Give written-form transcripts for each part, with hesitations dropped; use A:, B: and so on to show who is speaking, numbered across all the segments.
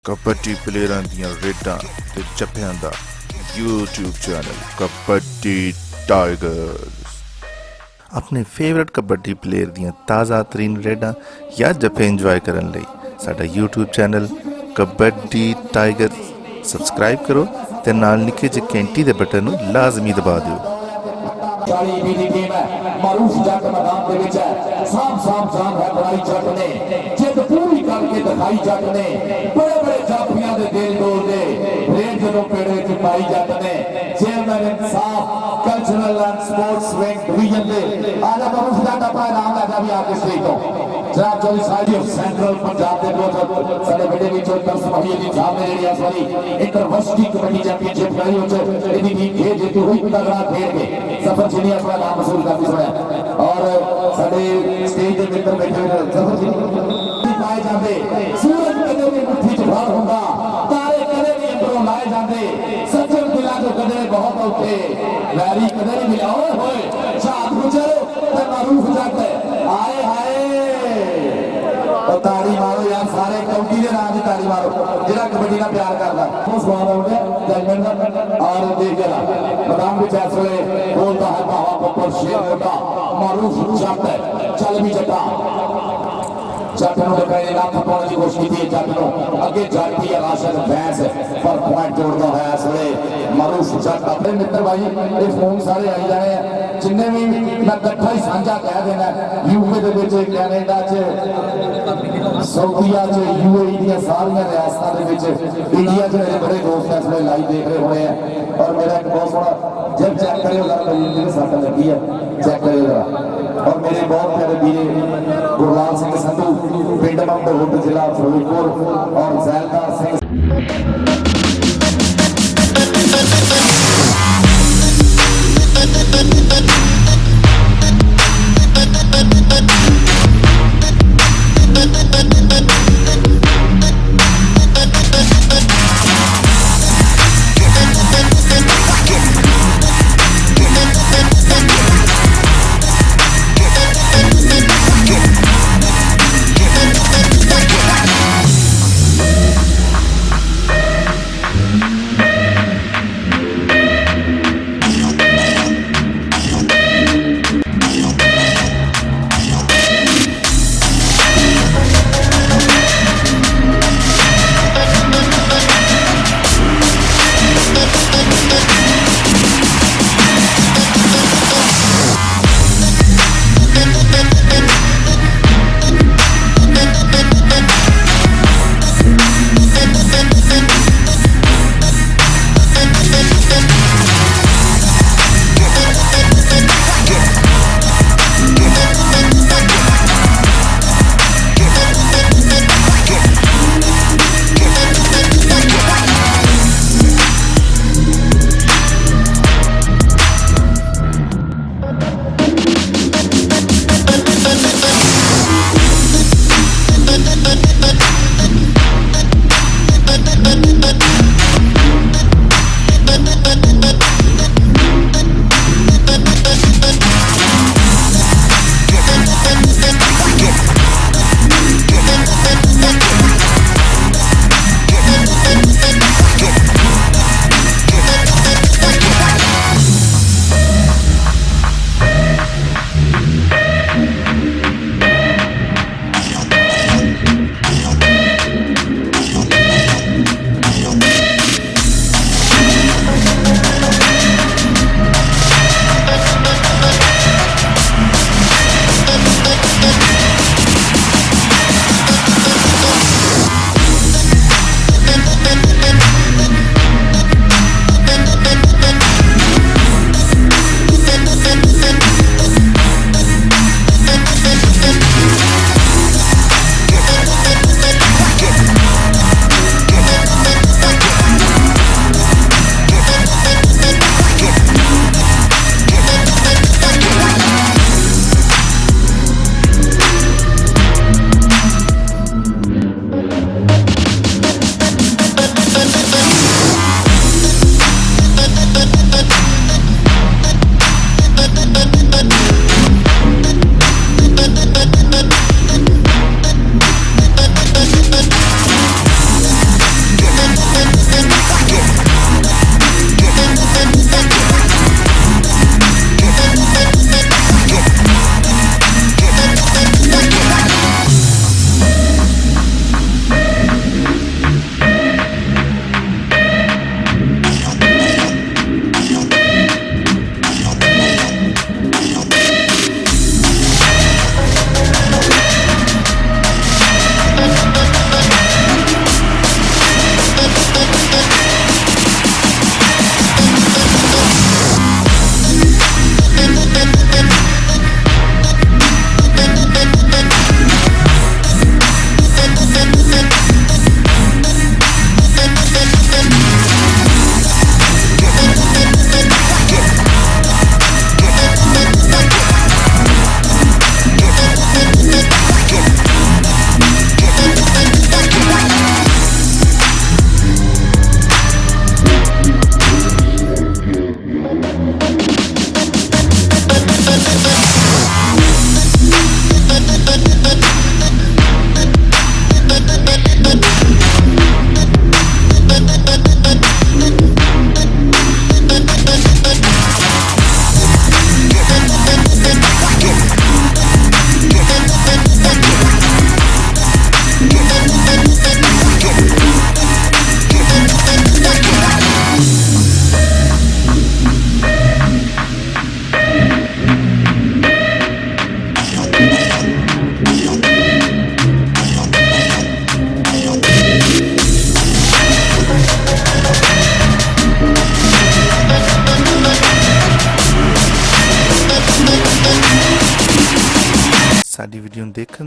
A: कबड्डी प्लेयरां दियां रेडां ते जप्फियां दा यूट्यूब चैनल कबड्डी टाइगर्स। अपने फेवरेट कबड्डी प्लेयर दियां ताज़ा तरीन रेडां या जप्फे इंजॉय करन लई साडा YouTube channel kabaddi tigers subscribe करो ते नाल निक्के जे घंटी दे बटन नूं लाजमी दबा दिओ।
B: मारूफ जट मैदान दे विच है, साफ जान है बड़ाई जट ने जिद पूरी करके दिखाई जट ने, बड़े बड़े जाफियां दे दिल डोल दे रेड जदों पेड़े च पाई जट ने। चेयरमैन इंसाफ cultural and sports wing division दे आज मारूफ जट अपना नाम लैदा भी आके स्टेज तो जनाब चौधरी साहिब ऑफ सेंट्रल पंजाब दे कोच साडे बेटे विचों तरस मही दी साहब ने जेहड़ी इस वारी इंटरवर्सिटी कबड्डी चैंपीयनशिप लड़ी उच इहदी टीम खेल जीती हुई तगड़ा खेल के सफर जिन्हें अपना नाम वसूल करती सुनिया और साडे स्टेज के मित्र बैठे हुए सफर जी पाए जाते सूरज कदे भी मुट्ठी च भर हुंदा, तारे कदे भी अंदरों लाए जाते, सज्जन दिलां चों कदे बहुत औखे वैरी कदे नहीं मिला होए झात गुजर ते मारूफ जट आए हाय ताड़ी मारो यार सारे काउंटी के नाम की ताड़ी मारो जिहड़ा कबड्डी नाल प्यार करदा बहुत स्वाद आउंदा जजमेंट दा और देख जरा मैदान विच इस वेले बोलता है भावा पप्पर शेर मोटा मारूफ जट चल भी जटा जट नूं लगाए नत्थ पाउण दी कोशिश की जट नूं अगे जट ही राशद भैंस पर पॉइंट जोड़दा होया इस वेले मारूफ जट अपने मित्र भाई ये फोन सारे आई जाने जिन्ने भी मैं इकट्ठा ही साझा कह देना यूके दे विच कैनेडा च सऊदीया च यूएई दी सारियां रियासतां दे विच इंडिया च मेरे बड़े दोस्त इस वेले लाइव देख रहे होने हैं और मेरा एक बहुत सोहना जब चेक करियो जरा मेरी सट लगी है चेक करियो जरा और मेरे बहुत प्यारे वीर गुरलाल सिंह संधू पिंड मंडोट जिला फिरोजपुर और जैलदार सिंह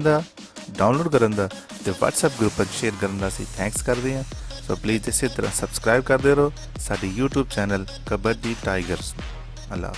A: ਕਰਨ ਦਾ, ਡਾਊਨਲੋਡ ਕਰਨ ਦਾ ਤੇ WhatsApp ਗਰੁੱਪ 'ਚ ਸ਼ੇਅਰ ਕਰਨ ਦਾ ਅਸੀਂ ਥੈਂਕਸ ਕਰਦੇ ਹਾਂ। ਸੋ ਪਲੀਜ਼ ਇਸੇ ਤਰ੍ਹਾਂ ਸਬਸਕ੍ਰਾਈਬ ਕਰਦੇ ਰਹੋ ਸਾਡੀ YouTube ਚੈਨਲ ਕਬੱਡੀ ਟਾਈਗਰਸ। ਅੱਲਾ